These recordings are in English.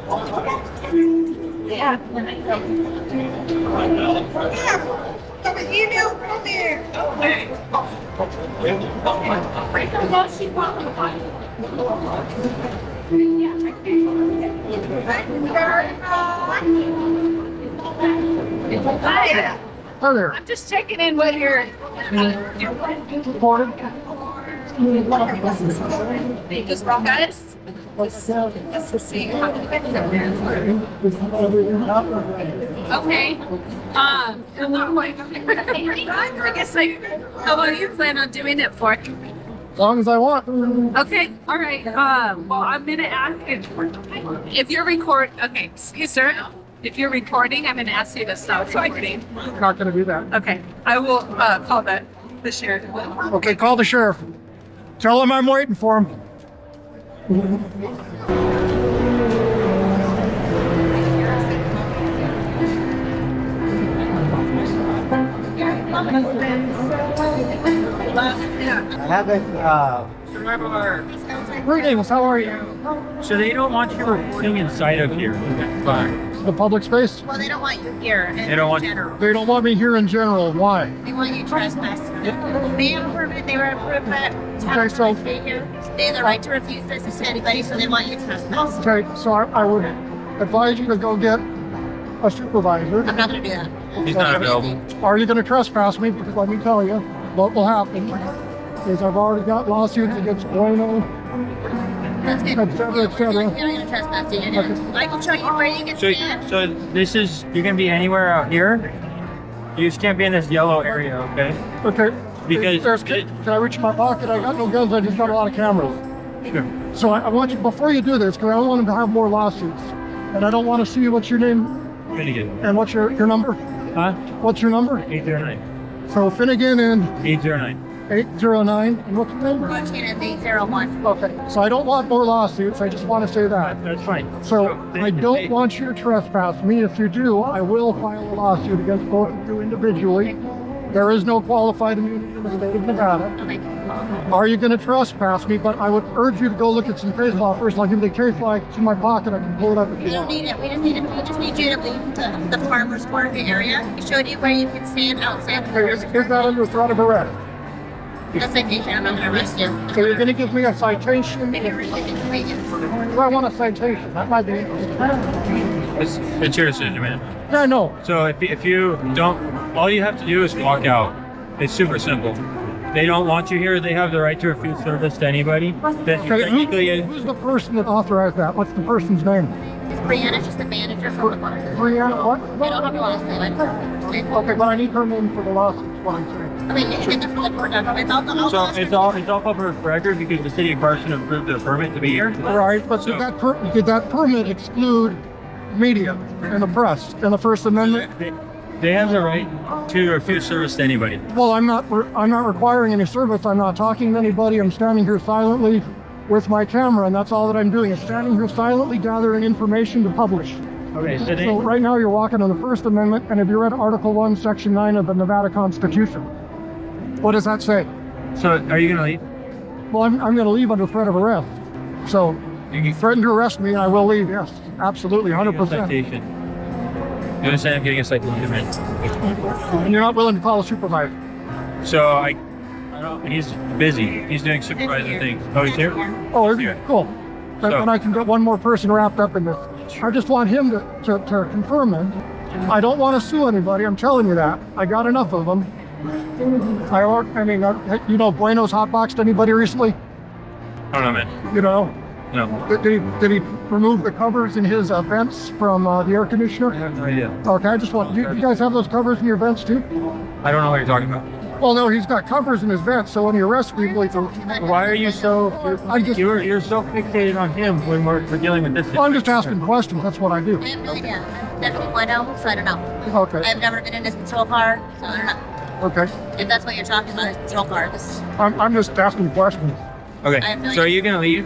Yeah. You know, come here. Hi. Hi there. I'm just checking in with your Reported. They just brought us. Just to see how okay. I guess how long you plan on doing it for? As long as I want. Okay, all right. Well, I'm gonna ask if you're okay, excuse sir. If you're recording, I'm gonna ask you to stop recording. Not going to do that. Okay, I will call the sheriff. Okay, call the sheriff. Tell him I'm waiting for him. I haven't, Greetings, how are you? So they don't want you recording inside of here. The public space? Well, they don't want you here. They don't want- in general. They don't want me here in general. Why? They want you trespassing. They have a permit. They were approved, but Okay, so- they have the right to refuse business to anybody, so they want you trespassing. Okay, so I would advise you to go get a supervisor. I'm not going to do that. He's not available. Are you going to trespass me? Because let me tell you, what will happen is I've already got lawsuits against Bueno, That's good. et cetera, et cetera. You're not going to trespass you. I can show you where you can So, stand. so this is, you can be anywhere out here. You just can't be in this yellow area, okay? Okay. Because Can I reach in my pocket? I got no guns. I just got a lot of cameras. Sure. So I want you, before you do this, because I don't want to have more lawsuits, and I don't want to see what's your name Finnegan. and what's your number? Huh? What's your number? 809. So Finnegan and 809. 809. And what's your name? Montana's 801. Okay. So I don't want more lawsuits. I just want to say that. That's fine. So I don't want you to trespass me. If you do, I will file a lawsuit against both of you individually. There is no qualified immunity in the state of Nevada. Okay. Are you going to trespass me? But I would urge you to go look at some case law first. I'll give you the case law. It's in my pocket. I can pull it up if We you don't want. need it. We just need it. We just need you to leave the farmer's market area. We showed you where you can stand outside the Okay, farmer's is that under threat of arrest? That's citation. I'm not going to arrest you. So you're going to give me a citation? If you're really convenience. I want a citation. That might be interesting. It's your decision, man. Yeah, no. So if you don't, all you have to do is walk out. It's super simple. They don't want you here. They have the right to refuse service to anybody. That Okay, technically, who's the person that authorized that? What's the person's name? Brianna's just the manager from the park. Brianna, what? They don't have a last name. Okay, but I need her name for the lawsuit, is what I'm saying. I mean, it's in the court documents. so it's all public record because the city of Carson approved the permit to be here. Right, but So- did that permit exclude media and the press and the First Amendment? They have the right to refuse service to anybody. Well, I'm not requiring any service. I'm not talking to anybody. I'm standing here silently with my camera, and that's all that I'm doing is standing here silently gathering information to publish. Okay, so they, So right now you're walking on the First Amendment, and if you read Article 1, Section 9 of the Nevada Constitution, what does that say? so are you gonna leave? Well, I'm going to leave under threat of arrest. So you threaten to arrest me, and I will leave, yes. Absolutely, 100%. Citation. You understand? I'm getting a citation, man. And you're not willing to call a supervisor. So I don't. He's busy. He's doing supervisor things. Oh, he's here. Oh, is he? Yeah. Cool. Then So- I can get one more person wrapped up in this. I just want him to confirm it. I don't want to sue anybody. I'm telling you that. I got enough of them. You know, Bueno's hotboxed anybody recently? I don't know, man. You know, No, did he remove the covers in his vents from the air conditioner? I have no idea. Okay, I just want. Do you guys have those covers in your vents too? I don't know what you're talking about. Well, no, he's got covers in his vents, so when he arrests people, Why are you so? You're so fixated on him when we're dealing with this. well, I'm just asking questions. That's what I do. I have no idea. I'm definitely Bueno, so I don't know. Okay. I've never been in this patrol car, so I don't know. Okay. If that's what you're talking about, is patrol car. I'm just asking questions. I Okay, have no so are idea. you gonna leave?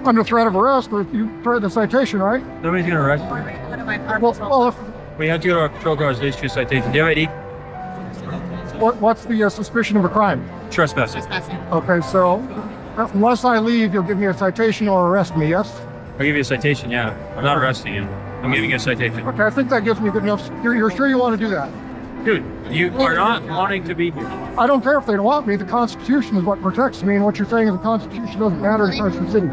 Under threat of arrest, or you threatened a citation, right? Nobody's gonna arrest you. One of my car Well, patrol well, if, We have to go to our patrol cars to issue a citation. Do you have ID? what's the suspicion of a crime? Trespassing. trespassing. Okay, so unless I leave, you'll give me a citation or arrest me, yes? I'll give you a citation, yeah. I'm not arresting you. I'm giving you a citation. Okay, I think that gives me good enough. You're sure you want to do that? Dude, you are not wanting to be here. I don't care if they don't want me. The Constitution is what protects me, and what you're saying is the Constitution doesn't matter in Carson City.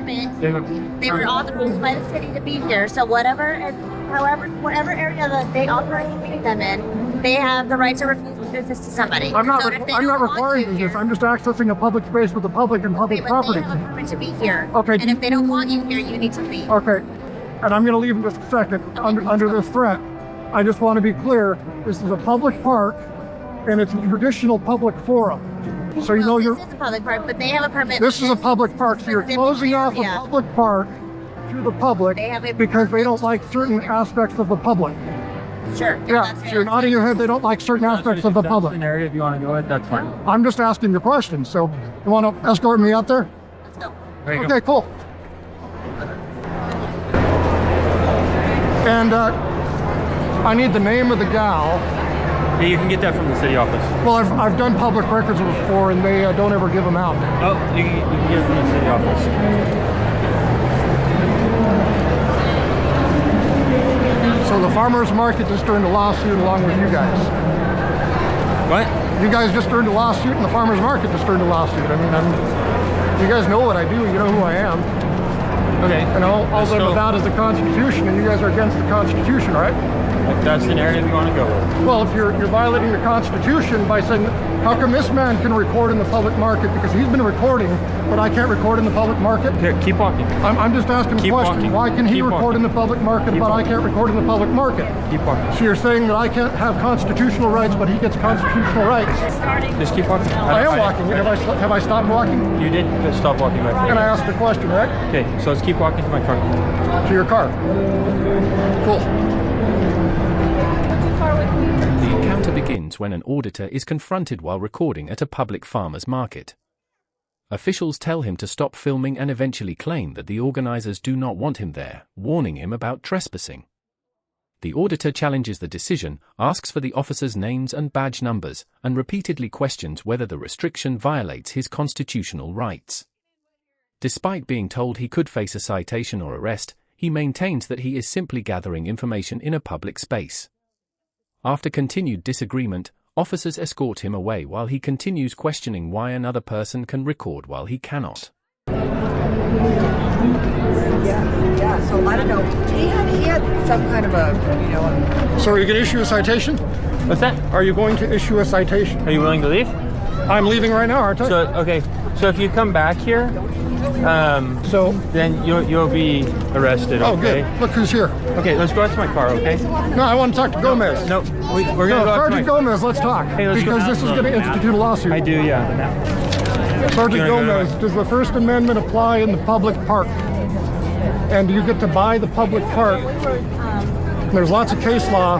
They were authorized by the city to be here, so whatever area that they authorize to meet them in, they have the right to refuse business to somebody. I'm not So if they I'm not don't want requiring you business. here- I'm just accessing a public space with the public and public Okay, but property. they have a permit to be here. Okay. And if they don't want you here, you need to leave. Okay, and I'm going to leave in just a second under this threat. I just want to be clear. This is a public park, and it's a traditional public forum. So you know Well, you're. this is a public park, but they have a permit. This is a public park, so you're closing off a public park to the public They have a because they don't permit. like certain aspects of the public. Sure. Yeah, that's so fair. you're nodding your head. They don't like certain aspects of the That's public. an area if you want to go in, that's fine. I'm just asking the question. So you want to escort me out there? Let's go. There you go. Okay, cool. And I need the name of the gal. Yeah, you can get that from the city office. Well, I've done public records before, and they don't ever give them out. Oh, you can get it from the city office. So the farmers market just earned a lawsuit along with you guys. What? You guys just earned a lawsuit, and the farmers market just earned a lawsuit. I mean, you guys know what I do. You know who I am. Okay. And all I'm So- about is the Constitution, and you guys are against the Constitution, right? If that's an area you want to go with. Well, if you're violating the Constitution by saying, how come this man can record in the public market because he's been recording, but I can't record in the public market? Here, keep walking. I'm just asking the Keep question. walking. Why can he Keep record walking. in the public market, Keep but I walking. can't record in the public market? Keep walking. So you're saying that I can't have constitutional rights, but he gets constitutional rights? Just keep walking. I am walking. Have I stopped walking? You did just stop walking back And I there. asked a question, right? Okay, so let's keep walking to my car. To your car. Cool. The encounter begins when an auditor is confronted while recording at a public farmer's market. Officials tell him to stop filming and eventually claim that the organizers do not want him there, warning him about trespassing. The auditor challenges the decision, asks for the officers' names and badge numbers, and repeatedly questions whether the restriction violates his constitutional rights. Despite being told he could face a citation or arrest, he maintains that he is simply gathering information in a public space. After continued disagreement, officers escort him away while he continues questioning why another person can record while he cannot. Yeah, so I don't know. He had some kind of a, So are you going to issue a citation? What's that? Are you going to issue a citation? Are you willing to leave? I'm leaving right now, aren't I? So, okay. So if you come back here, So, then you'll be arrested, oh, okay? good. Look who's here. Okay, let's go out to my car, okay? No, I want to talk to Gomez. No, we're No, gonna go out to Sergeant my... Gomez, let's talk. Hey, let's go because out this is to going to the map. institute a lawsuit. I do, yeah, the map. Sergeant You wanna go Gomez, does the First Amendment apply in the public park? And do you get to buy the public park? There's lots of case law.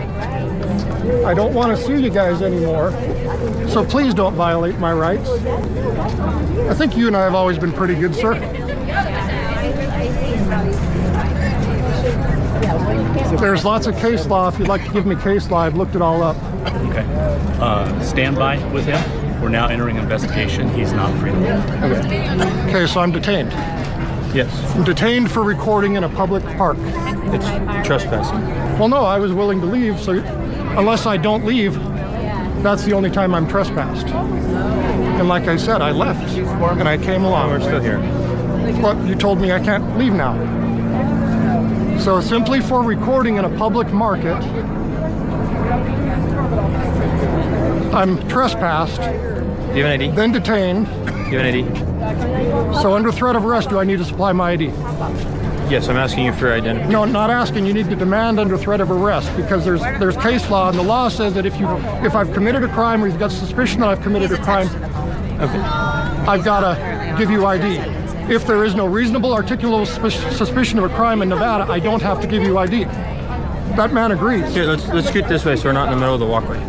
I don't want to sue you guys anymore, so please don't violate my rights. I think you and I have always been pretty good, sir. There's lots of case law. If you'd like to give me case law, I've looked it all up. Okay. Stand by with him. We're now entering investigation. He's not free. Okay, so I'm detained. Yes. I'm detained for recording in a public park. It's trespassing. Well, no, I was willing to leave, so unless I don't leave, that's the only time I'm trespassed. And like I said, I left, and I came along. We're still here. But you told me I can't leave now. So simply for recording in a public market, I'm trespassed, Do you have an ID? then detained. Do you have an ID? So under threat of arrest, do I need to supply my ID? Yes, I'm asking you for identity. No, not asking. You need to demand under threat of arrest because there's case law, and the law says that if I've committed a crime or you've got suspicion that I've committed a crime, Okay. I've got to give you ID. If there is no reasonable articulable suspicion of a crime in Nevada, I don't have to give you ID. That man agrees. Here, let's scoot this way so we're not in the middle of the walkway.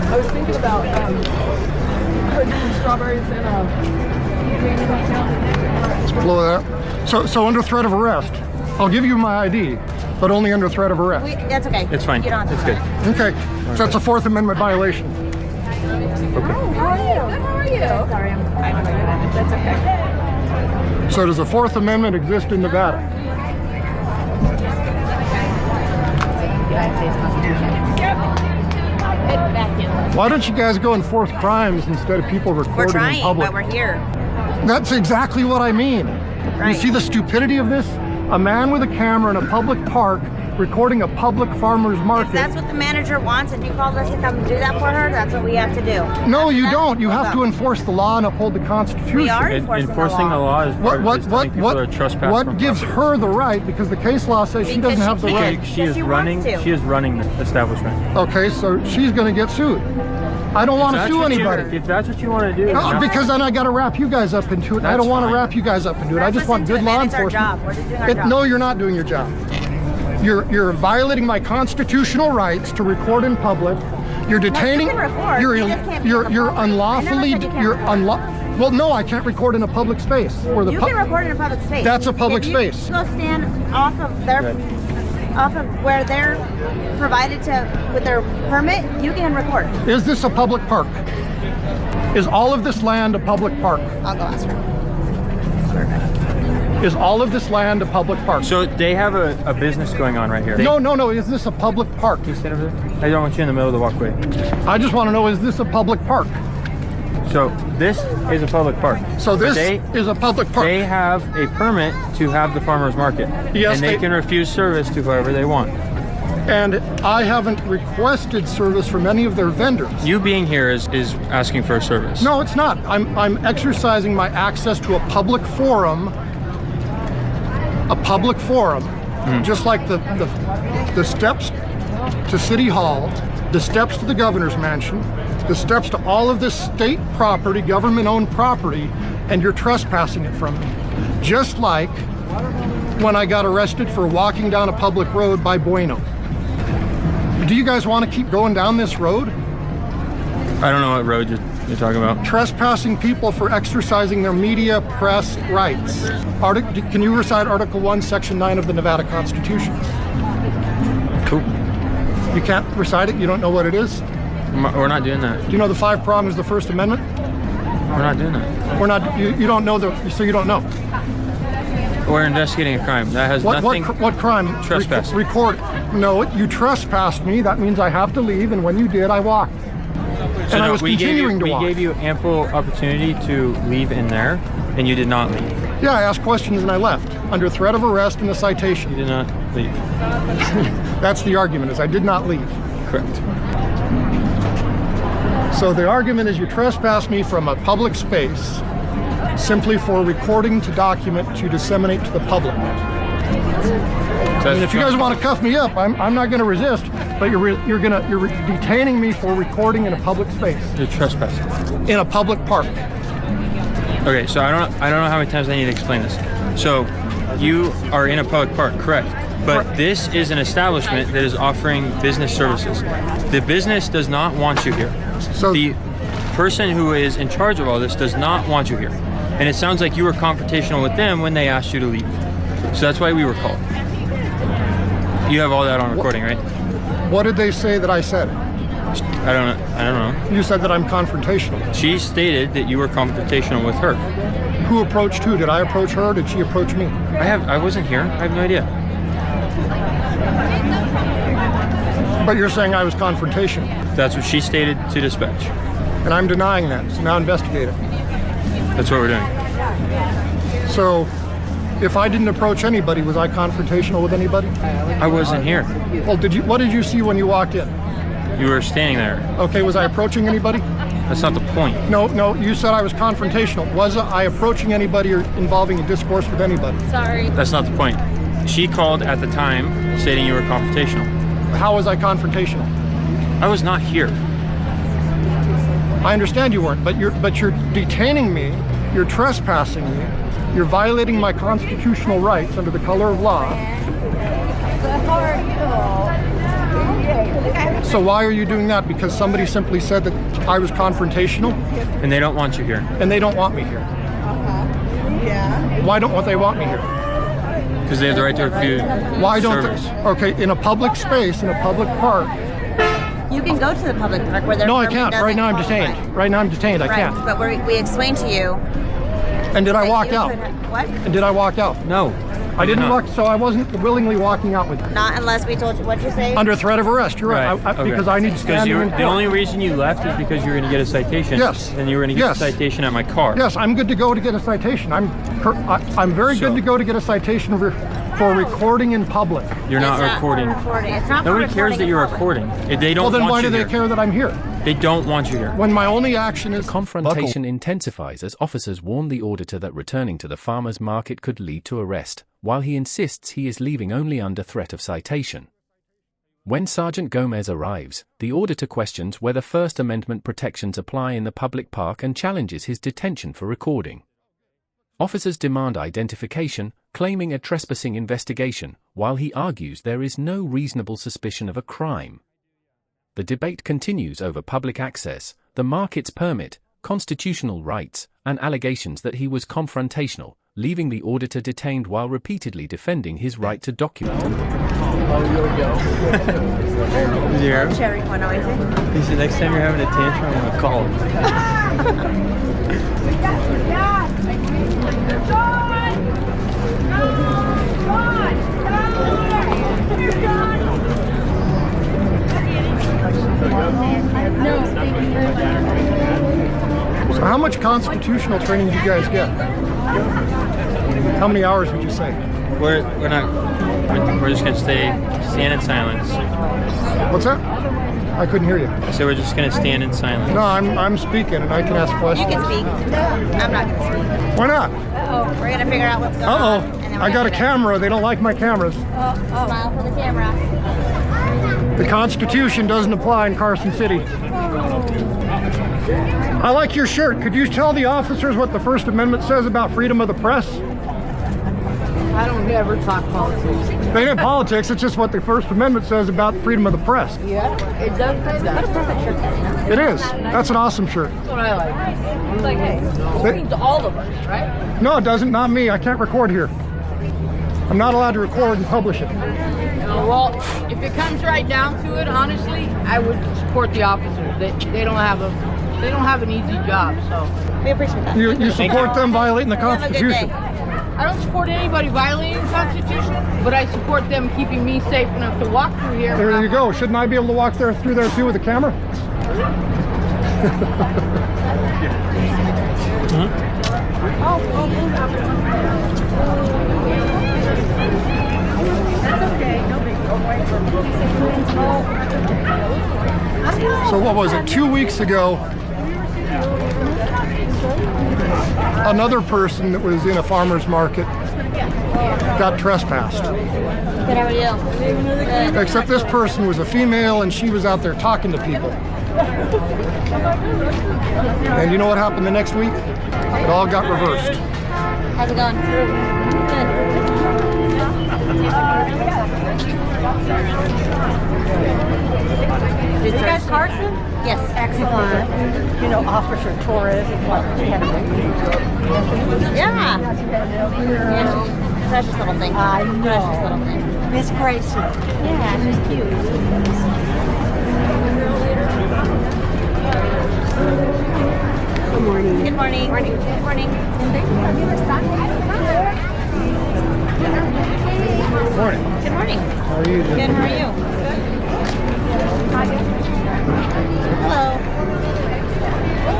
I was thinking about putting strawberries in Let's blow that. So under threat of arrest, I'll give you my ID, but only under threat of arrest. That's okay. It's fine. You don't have It's to good. Okay, so that's a Fourth Amendment violation. How are you? Good, how are you? Sorry, I'm that's okay. So does the Fourth Amendment exist in Nevada? Why don't you guys go enforce crimes instead of people We're recording in trying, public? but we're here. That's exactly what I mean. Right. You see the stupidity of this? A man with a camera in a public park recording a public farmer's If market. that's what the manager wants, and you called us to come do that for her, that's what we have to do. No, you That's don't. You what have to enforce the law and uphold the Constitution. We are enforcing, Enforcing the law is part of just telling people are trespassing what from gives property. her the right? Because the case law says she Because doesn't have the she right. can't. She is She running. wants to. She is running the establishment. Okay, so she's going to get sued. I don't want to That's sue what you- anybody. If that's what you want to do, No, no. because then I got to wrap you guys up into it. I That's don't want to fine. wrap you guys up into it. I just want Listen to good it, law man. It's our enforcement. job. We're just doing our job. No, you're not doing your job. You're violating my constitutional rights to record in public. You're detaining. can record. You're You just can't be you're on the you're public. I unlawfully. never said you can't record. Well, no, I can't record in a public space. Where the You can record in a public space. That's a public If space. You go stand off of where they're provided to with their permit. You can record. Is this a public park? Is all of this land a public park? I'll go ask her. Is all of this land a public park? So they have a business going on right here. No. Is this a public park? Can you stand over there? I don't want you in the middle of the walkway. I just want to know, is this a public park? So this is a public park. So this They- is a public park. They have a permit to have the farmer's market. Yes, and they they- can refuse service to whoever they want. And I haven't requested service from any of their vendors. You being here is asking for a service. No, it's not. I'm exercising my access to a public forum. Just like the steps to City Hall, the steps to the governor's mansion, the steps to all of this state property, government-owned property, and you're trespassing it from me. Just like when I got arrested for walking down a public road by Bueno. Do you guys want to keep going down this road? I don't know what road you're talking about. Trespassing people for exercising their media press rights. Can you recite Article 1, Section 9 of the Nevada Constitution? Cool. You can't recite it? You don't know what it is? We're not doing that. Do you know the 5 prongs of the First Amendment? We're not doing that. We're not. You don't know so you don't know. We're investigating a crime. That has nothing. What crime? Trespass. Record. No, you trespassed me. That means I have to leave. And when you did, I walked. So And I no, was continuing to walk. We gave you ample opportunity to leave in there, and you did not leave. Yeah, I asked questions and I left under threat of arrest and a You citation. did not leave. That's the argument. Is I did not leave. Correct. So the argument is you trespassed me from a public space simply for recording to document to disseminate to the public. And if you guys want to cuff me up, I'm not going to resist. But you're detaining me for recording in a public space, You're trespassing. in a public park. Okay, so I don't know how many times I need to explain this. So you are in a public park, correct? But this is an establishment that is offering business services. The business does not want you here. So The person who is in charge of all this does not want you here. And it sounds like you were confrontational with them when they asked you to leave. So that's why we were called. You have all that on recording, right? what did they say that I said? I don't know. You said that I'm confrontational. She stated that you were confrontational with her. Who approached who? Did I approach her or did she approach me? I wasn't here. I have no idea. But you're saying I was confrontational. That's what she stated to dispatch. And I'm denying that. So now investigate it. That's what we're doing. So if I didn't approach anybody, was I confrontational with anybody? I wasn't here. Well, what did you see when you walked in? You were standing there. Okay, was I approaching anybody? That's not the point. No, you said I was confrontational. Was I approaching anybody or involving a discourse with anybody? That's not the point. She called at the time stating you were confrontational. How was I confrontational? I was not here. I understand you weren't, but you're detaining me, you're trespassing me, you're violating my constitutional rights under the color of law. So why are you doing that? Because somebody simply said that I was confrontational And they don't want you here. and they don't want me here. Why don't they want me here? Because they have the right to refuse Why don't service. they? Okay, in a public space, in a public park. You can go to the public park where their No, I permit can't. Right doesn't now I'm qualify. detained. Right now I'm detained. I Right, can't. but we explained to you. And did I that walk you out? could- What? And did I walk out? No. I didn't not. walk, so I wasn't willingly walking out with you. Not unless we told you. What'd you say? Under threat of arrest, you're right. Okay. Because I need Because standing in the court. only reason you left is because you were going to get a citation. Yes. And you were going to get Yes. a citation at my car. Yes, I'm good to go to get a citation. I'm very good to go to get a citation for recording in public. You're not It's recording. It's not for Nobody cares recording that in you're public. recording. They don't Well, then want why you do they here. care that I'm here? They don't want you here. When my only action is Confrontation intensifies as officers warn the auditor that returning to the farmer's market could lead to arrest, while he insists he is leaving only under threat of citation. When Sergeant Gomez arrives, the auditor questions whether First Amendment protections apply in the public park and challenges his detention for recording. Officers demand identification, claiming a trespassing investigation, while he argues there is no reasonable suspicion of a crime. The debate continues over public access, the market's permit, constitutional rights, and allegations that he was confrontational, leaving the auditor detained while repeatedly defending his right to document. Yeah. Cherry one, always. He said next time you're having a tantrum, I'm gonna call him. So how much constitutional training do you guys get? How many hours would you say? We're just gonna stand in silence. What's that? I couldn't hear you. So we're just gonna stand in silence. No, I'm speaking and I can ask You questions. can speak. I'm not gonna speak. Why not? We're gonna figure out what's going on. Uh-oh. and then we're I got a gonna camera. They don't like my cameras. Smile for the camera. The Constitution doesn't apply in Carson City. I like your shirt. Could you tell the officers what the First Amendment says about freedom of the press? I don't ever talk politics. They ain't politics. It's just what the First Amendment says about freedom of the press. Yeah, it does say that. It is. That's an awesome shirt. That's what I like. It's like, hey, it means all of us, right? No, it doesn't. Not me. I can't record here. I'm not allowed to record and publish it. Well, if it comes right down to it, honestly, I would support the officers. They don't have an easy job, so. We appreciate that. You support them violating the Have a good Constitution. day. I don't support anybody violating the Constitution, but I support them keeping me safe enough to walk through here. There you go. Shouldn't I be able to walk through there too with a camera? So what was it? 2 weeks ago, another person that was in a farmer's market got trespassed. Good, how are you? Good. Except this person was a female and she was out there talking to people. And you know what happened the next week? It all got reversed. How's it going? Good. You guys Carson? Yes. Excellent. You know, Officer Torres. Yeah. Precious little thing. I Precious little know. thing. Miss Grayson. Yeah, she's cute. Good morning. Good morning. Morning. Good morning. Morning. Good morning. How are you? Good, how are you? Hello. Hello.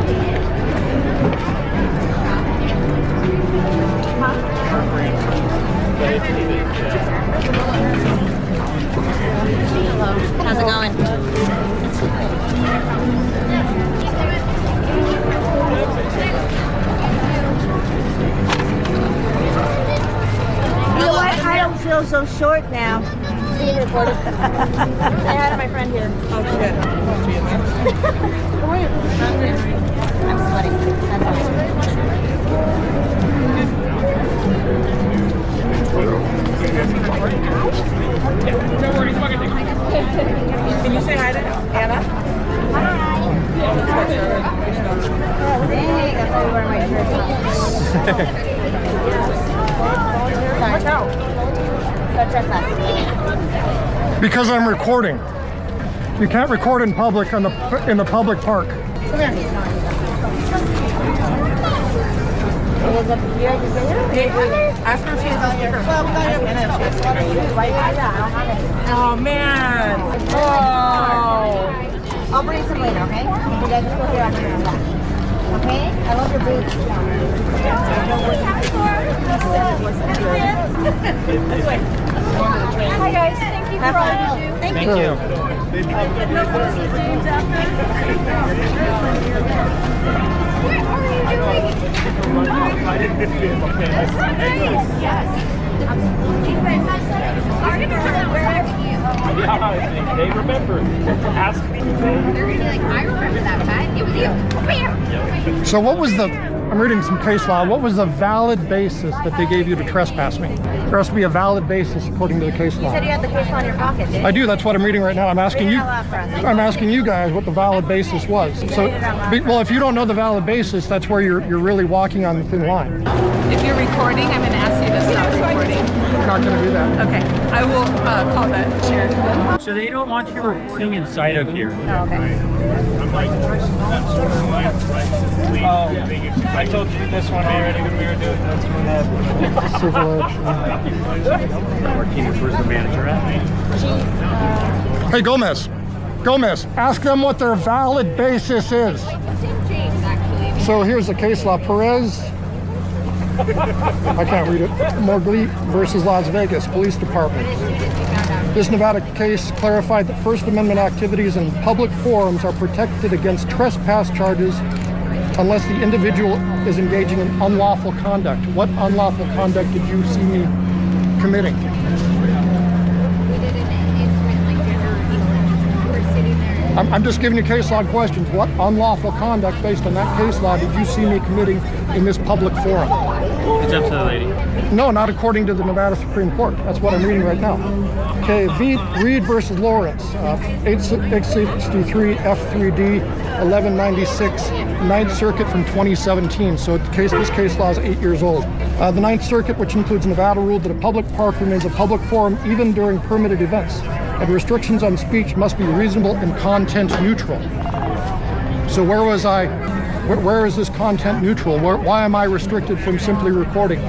How's it going? You know what? I don't feel so short now. Being recorded. Say hi to my friend here. Oh, good. I'm sweating. That's Can you say hi to Anna? Dang, I thought you were wearing my shirt. Sorry. No trespassing. Because I'm recording. You can't record in public in the public park. Come here. is up here. Ask her if she has a sticker. Oh, man. Oh. I'll bring some later, okay? You guys just go here. I'll bring them back. Okay? I love your boots. Hi guys, thank you for all you do. Thank you. They remember. Ask me. I remember that, Pat. It was you. Come here. So what was I'm reading some case law. What was the valid basis that they gave you to trespass me? There has to be a valid basis according to the case You law. said you had the case law in your pocket, didn't you? I do, that's what I'm reading right now. I'm asking Read it you. out loud for us. I'm asking you guys what the valid basis was. So, well, if you don't know the valid basis, that's where you're really walking on the thin line. If you're recording, I'm going to ask you to stop recording. I'm not going to do that. Okay, I will call that chair. So they don't want you recording inside of here. I told you this one already when we were doing this one. Civil action. Martinez, where's the manager at? Hey, Gomez, ask them what their valid basis is. So here's the case law. Perez, I can't read it. Morgli versus Las Vegas Police Department. This Nevada case clarified that First Amendment activities in public forums are protected against trespass charges unless the individual is engaging in unlawful conduct. What unlawful conduct did you see me committing? I'm just giving you case law questions. What unlawful conduct based on that case law did you see me committing in this public forum? It's up to the lady. No, not according to the Nevada Supreme Court. That's what I'm reading right now. Okay, Reed versus Lawrence, 863 F3D 1196, 9th Circuit from 2017. So this case law is 8 years old. The 9th Circuit, which includes Nevada, ruled that a public park remains a public forum even during permitted events, and restrictions on speech must be reasonable and content neutral. So where was I? Where is this content neutral? Why am I restricted from simply recording?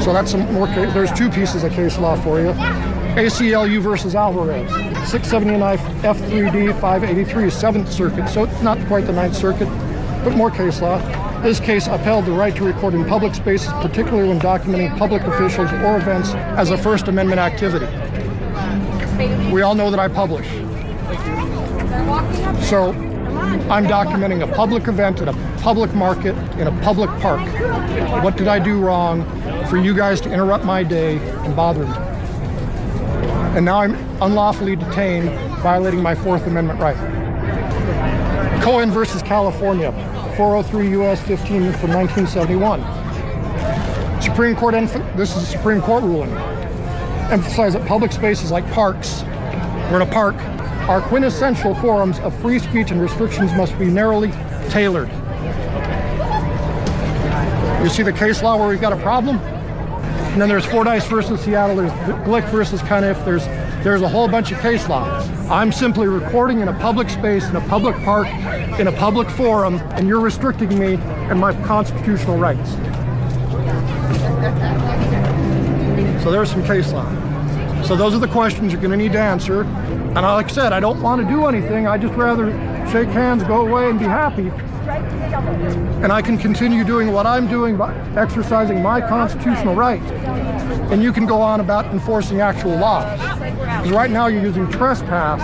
So that's some more. There's two pieces of case law for you. ACLU versus Alvarez, 679 F3D 583, 7th Circuit. So it's not quite the 9th Circuit, but more case law. This case upheld the right to record in public spaces, particularly when documenting public officials or events as a First Amendment activity. We all know that I publish. So I'm documenting a public event at a public market in a public park. What did I do wrong for you guys to interrupt my day and bother me? And now I'm unlawfully detained, violating my Fourth Amendment right. Cohen versus California, 403 U.S. 15 from 1971. This is a Supreme Court ruling. Emphasize that public spaces like parks, we're in a park, are quintessential forums of free speech, and restrictions must be narrowly tailored. You see the case law where we've got a problem? And then there's Fordyce versus Seattle, there's Glick versus Cuniff, there's a whole bunch of case law. I'm simply recording in a public space, in a public park, in a public forum, and you're restricting me and my constitutional rights. So there's some case law. So those are the questions you're going to need to answer. And like I said, I don't want to do anything. I just rather shake hands, go away, and be happy. And I can continue doing what I'm doing by exercising my constitutional right. And you can go on about enforcing actual laws. Because right now you're using trespass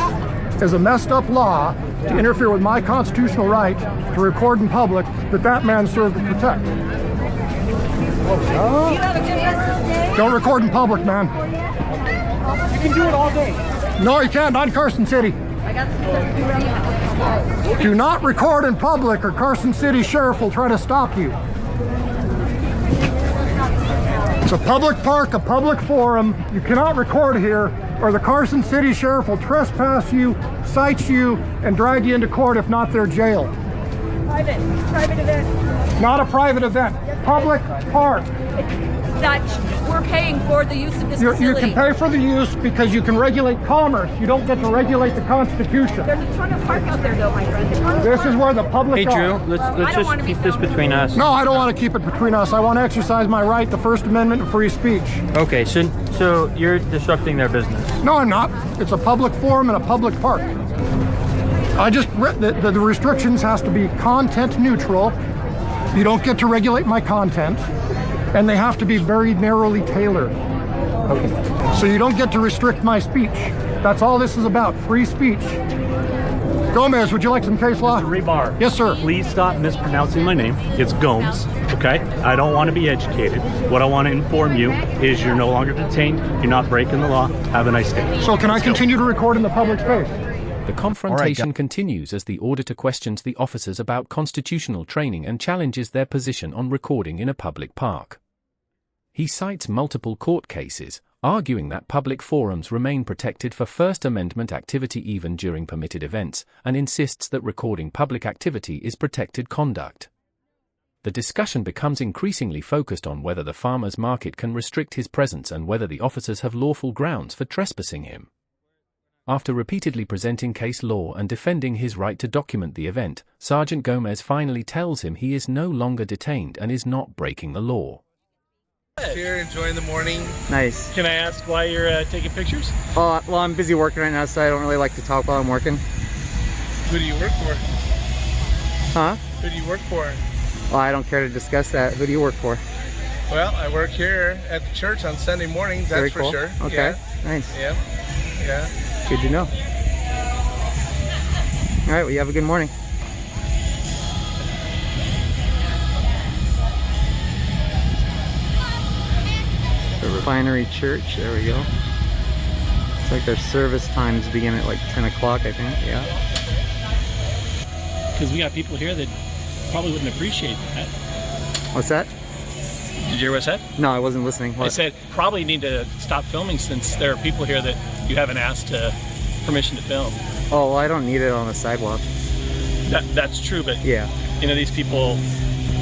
as a messed up law to interfere with my constitutional right to record in public that man served to protect. Don't record in public, man. You can do it all day. No, you can't, not in Carson City. Do not record in public or Carson City Sheriff will try to stop you. It's a public park, a public forum. You cannot record here or the Carson City Sheriff will trespass you, cite you, and drag you into court, if not their jail. Private event. Not a private event. Public park. Dutch, we're paying for the use of this You facility. can pay for the use because you can regulate commerce. You don't get to regulate the Constitution. There's a ton of park out there, though, my friend. This is where the public Hey, Drew, are. let's don't wanna just be keep this filmed. between us. No, I don't want to keep it between us. I want to exercise my right, the First Amendment to free speech. Okay, so you're disrupting their business. No, I'm not. It's a public forum and a public park. The restrictions has to be content neutral. You don't get to regulate my content, and they have to be very narrowly tailored. Okay. So you don't get to restrict my speech. That's all this is about, free speech. Gomez, would you like some case law? Rebar. Yes, sir. Please stop mispronouncing my name. It's Gomes, okay? I don't want to be educated. What I want to inform you is you're no longer detained. You're not breaking the law. Have a nice day. So can I continue to record in the public space? The confrontation continues as the auditor questions the officers about constitutional training and challenges their position on recording in a public park. He cites multiple court cases, arguing that public forums remain protected for First Amendment activity even during permitted events, and insists that recording public activity is protected conduct. The discussion becomes increasingly focused on whether the farmers market can restrict his presence and whether the officers have lawful grounds for trespassing him. After repeatedly presenting case law and defending his right to document the event, Sergeant Gomez finally tells him he is no longer detained and is not breaking the law. Here, enjoying the morning. Nice. Can I ask why you're taking pictures? Well, I'm busy working right now, so I don't really like to talk while I'm working. Who do you work for? Huh? Who do you work for? Well, I don't care to discuss that. Who do you work for? Well, I work here at the church on Sunday mornings, that's Very for cool. sure. Okay, Yeah. nice. Yeah. Yeah. Good to know. All right, well, you have a good morning. The Refinery Church, there we go. It's like their service times begin at like 10 o'clock, I think, yeah. Because we got people here that probably wouldn't appreciate that. What's that? Did you hear what I said? No, I wasn't listening. I What? said probably need to stop filming since there are people here that you haven't asked permission to film. Oh, well, I don't need it on the sidewalk. That's true, but Yeah. you know, these people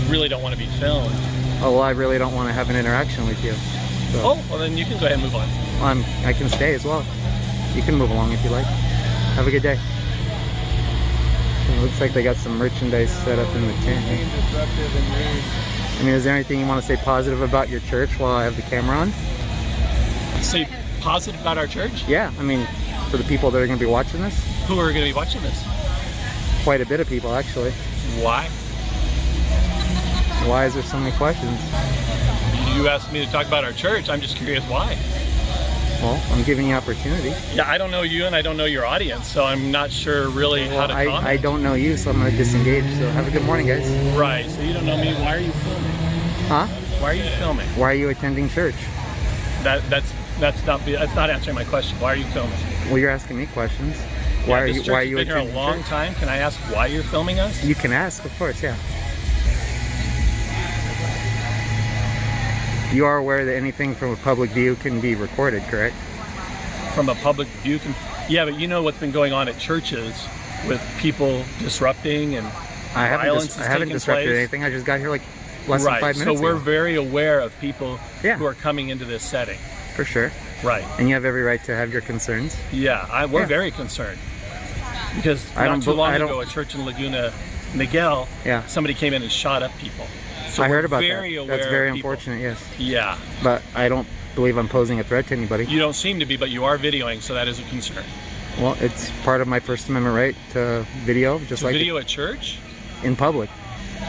really don't want to be filmed. Oh, well, I really don't want to have an interaction with you. So, Oh, well then you can go ahead and move on. I can stay as well. You can move along if you like. Have a good day. It looks like they got some merchandise set up in the tent here. I mean, is there anything you want to say positive about your church while I have the camera on? Say positive about our church? Yeah, I mean, for the people that are going to be watching this, Who are going to be watching this? quite a bit of people actually. Why? Why is there so many questions? You asked me to talk about our church. I'm just curious why. Well, I'm giving you opportunity. Yeah, I don't know you and I don't know your audience, so I'm not sure really how to comment. I don't know you, so I'm going to disengage. So have a good morning, guys. Right, so you don't know me. Why are you filming? Huh? Why are you filming? Why are you attending church? That's not answering my question. Why are you filming? Well, you're asking me questions. Why are you Been here a attending long church? time. Can I ask why you're filming us? You can ask, of course, yeah. You are aware that anything from a public view can be recorded, correct? From a public view, yeah, but you know what's been going on at churches with people disrupting and violence I haven't disrupted place. anything. I just got here like less than 5 minutes so we're ago. very aware of people Yeah. who are coming into this setting. For sure. Right. And you have every right to have your concerns. Yeah, we're Yeah. very concerned because I not don't too bel- long I don't- ago, a church in Laguna Niguel, Yeah. somebody came in and shot up people. So I heard we're about very that. aware That's very of people. unfortunate, yes. Yeah, But I don't believe I'm posing a threat to anybody. you don't seem to be, but you are videoing, so that is a concern. Well, it's part of my First Amendment right to video, just To like video a church? in public.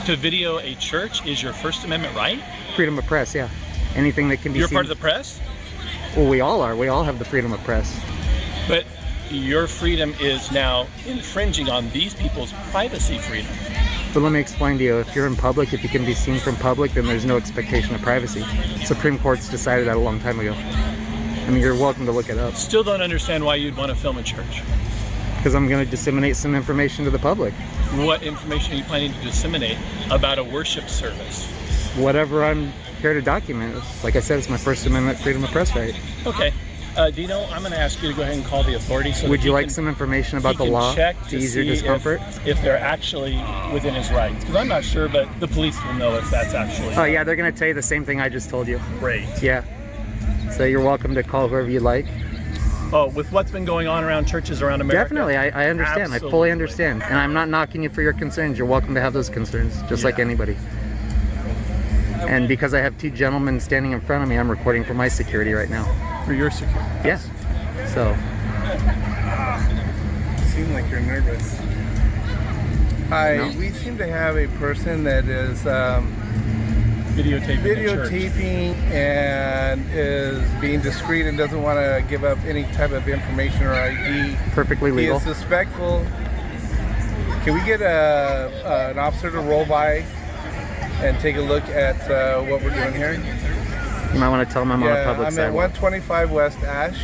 To video a church is your First Amendment right? Freedom of press, yeah. Anything that can be You're seen. part of the press? Well, we all are. We all have the freedom of press. But your freedom is now infringing on these people's privacy freedom. But let me explain to you, if you're in public, if you can be seen from public, then there's no expectation of privacy. Supreme Court's decided that a long time ago. I mean, you're welcome to look it up. Still don't understand why you'd want to film a church. Because I'm going to disseminate some information to the public. What information are you planning to disseminate about a worship service? Whatever I'm here to document. Like I said, it's my First Amendment freedom of press right. Okay. Dino, I'm going to ask you to go ahead and call the authorities. So Would that you he like can- some information about he the can law check to ease your see discomfort? If they're actually within his rights. Because I'm not sure, but the police will know if that's actually Oh yeah, they're going to tell you the same thing I just told you. great. Yeah. So you're welcome to call whoever you like. Oh, with what's been going on around churches around America? Definitely, I understand. I fully understand. And I'm not knocking you for your concerns. You're welcome to have those concerns, just like anybody. And because I have two gentlemen standing in front of me, I'm recording for my security right now. For your security? Yes. So. You seem like you're nervous. Hi, No. we seem to have a person that is Videotaping and is being discreet and doesn't want to give up any type of information or ID. Perfectly legal. He is suspectful. Can we get an officer to roll by and take a look at what we're doing here? You might want to tell them I'm on a public I'm sidewalk. at 125 West Ash,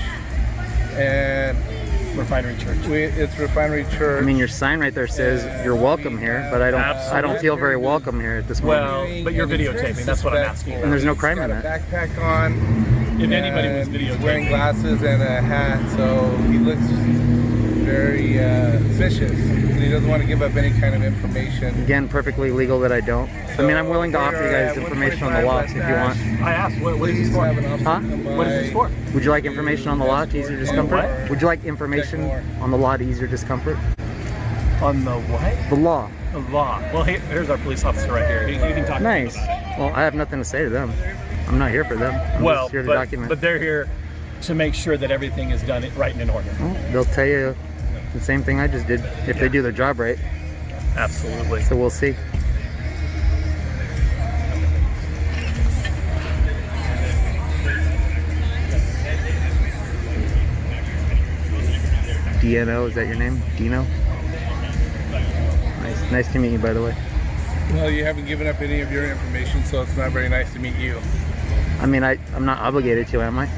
and Refinery Church. it's Refinery Church. I mean, your sign right there says you're welcome here, but I don't feel very welcome here at this moment. Well, but you're videotaping. That's what I'm asking. And there's no crime in He's got that. a backpack on. If anybody was and he's videotaping. wearing glasses and a hat, so he looks very suspicious. And he doesn't want to give up any kind of information. Again, perfectly legal that I don't. I mean, I'm willing to offer you guys information on the law if you want. I asked, what is this for? Huh? What is this for? Would you like information on the law to ease your discomfort? What? Would you like information on the law to ease your discomfort? On the what? The law. The law. Well, here's our police officer right here. You can talk Nice. to him about it. Well, I have nothing to say to them. I'm not here for them. I'm Well, just here to but, document. but they're here to make sure that everything is done right and in order. Well, they'll tell you the same thing I just did if they do their job right. Absolutely. So we'll see. DNO, is that your name? Dino? Nice to meet you, by the way. Well, you haven't given up any of your information, so it's not very nice to meet you. I mean, I'm not obligated to, am I?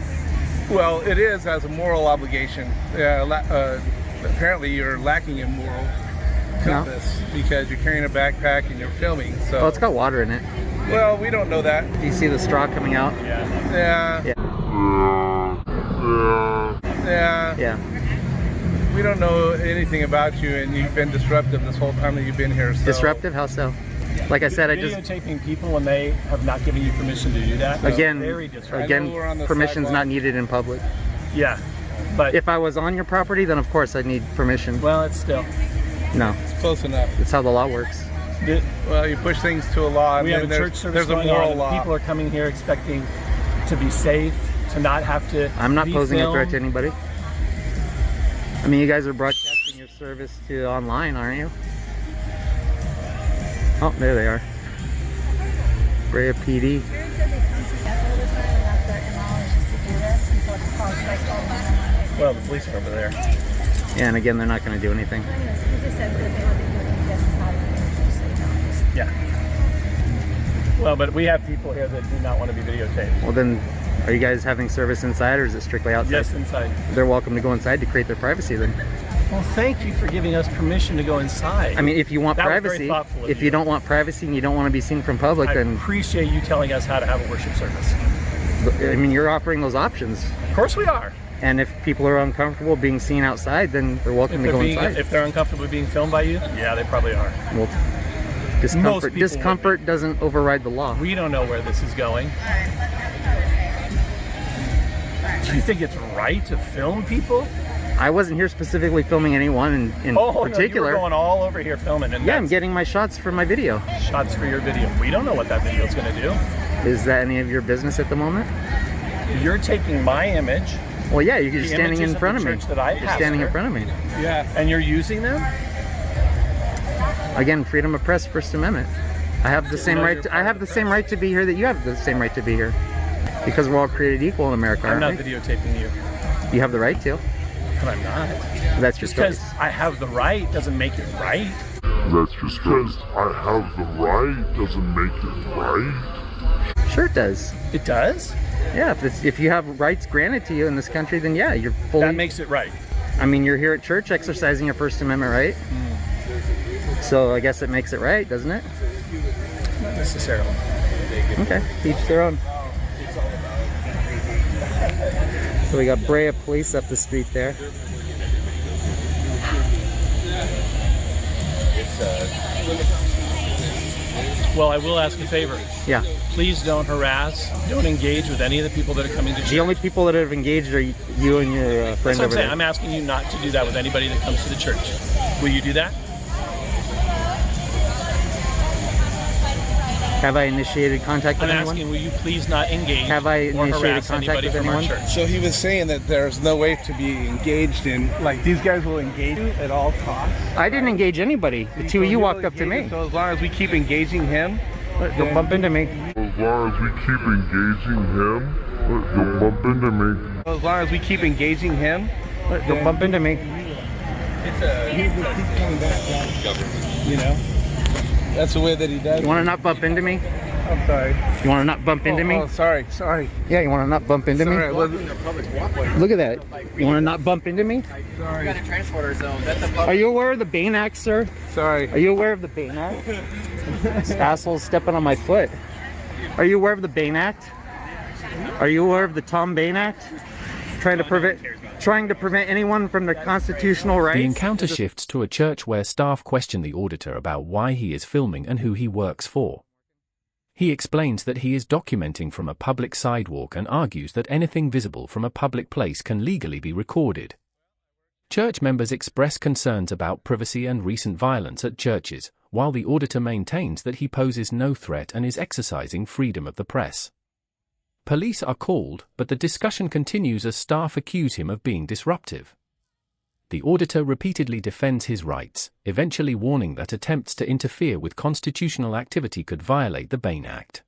Well, it is as a moral obligation. Apparently, you're lacking in moral compass because you're carrying a backpack and you're filming. So, Oh, it's got water in it. well, we don't know that. Do you see the straw coming out? Yeah. Yeah. We don't know anything about you, and you've been disruptive this whole time that you've been here. So. Disruptive? How so? Like I said, I just Videotaping people when they have not given you permission to do that. again, Very disruptive. again, we're on the permission's sidewalk. not needed in public. Yeah. But If I was on your property, then of course I'd need permission. well, it's still. No, It's close enough. that's how the law works. Well, you push things to a law, and We have a then church service there's a going moral on. law. People are coming here expecting to be safe, to not have to. I'm not be posing a threat to filmed. anybody. I mean, you guys are broadcasting your service to online, aren't you? Oh, there they are. Brea PD. Well, the police are over there. Yeah, and again, they're not going to do anything. Yeah. Well, but we have people here that do not want to be videotaped. Well, then, are you guys having service inside, or is it strictly outside? Yes, inside. They're welcome to go inside to create their privacy then. Well, thank you for giving us permission to go inside. I mean, if you want That was very privacy, thoughtful of if you don't want privacy and you don't want to be seen from public, I then, appreciate you telling us how to have a worship service. I mean, you're offering those options. Of course we are. And if people are uncomfortable being seen outside, then they're welcome to go inside. If they're uncomfortable being filmed by you, yeah, they probably are. Well, Most people discomfort doesn't override the law. We don't know where this is going. Do you think it's right to film people? I wasn't here specifically filming anyone in particular. No, you were going all over here filming. And Yeah, I'm that's getting my shots for my video. shots for your video. We don't know what that video is going to do. Is that any of your business at the moment? You're taking my image. Well, yeah, you're The standing images in of front the of me. church that I You're standing in pastor. front of me. Yeah. And you're using them? Again, freedom of press, First Amendment. I have the same know right. you're To, I have the same right to be here that you have the same right to be here, because we're all created equal in America. I'm aren't not we? videotaping you. You have the right to. But I'm not. That's your Just because choice. I have the right doesn't make it right. That's just because I have the right doesn't make it right. Sure, it does. It does? Yeah, if you have rights granted to you in this country, then yeah, you're fully. That makes it right. I mean, you're here at church exercising your First Amendment right. So I guess it makes it right, doesn't it? Not necessarily. Okay, each their own. So we got Brea Police up the street there. Well, I will ask a favor. Yeah. Please don't harass, don't engage with any of the people that are coming to church. The only people that have engaged are you and your That's friend what I'm over saying. there. I'm asking you not to do that with anybody that comes to the church. Will you do that? Have I initiated contact with I'm anyone? asking, will you please not engage Have I or initiated harass contact anybody with from anyone? our church? So he was saying that there's no way to be engaged in, like these guys will engage you at all costs. I didn't engage anybody. The two of you walked up to me. So as long as we keep engaging him, Don't bump into me. As long as we keep engaging him, don't bump into me. as long as we keep engaging him, Don't bump into me. he's coming back down government. You know, that's the way that he does. You want to not bump into me? I'm sorry. You want to not bump into me? Oh, sorry. Yeah, you want to not bump into me? Sorry, I wasn't. Look at that. You want to not bump into me? Sorry. got a transporter zone. That's a Are you aware of the Bain Act, sir? Sorry. Are you aware of the Bain Act? This asshole's stepping on my foot. Are you aware of the Bain Act? Are you aware of the Tom Bain Act? Trying to prevent anyone from their constitutional rights? The encounter shifts to a church where staff question the auditor about why he is filming and who he works for. He explains that he is documenting from a public sidewalk and argues that anything visible from a public place can legally be recorded. Church members express concerns about privacy and recent violence at churches, while the auditor maintains that he poses no threat and is exercising freedom of the press. Police are called, but the discussion continues as staff accuse him of being disruptive. The auditor repeatedly defends his rights, eventually warning that attempts to interfere with constitutional activity could violate the Bain Act.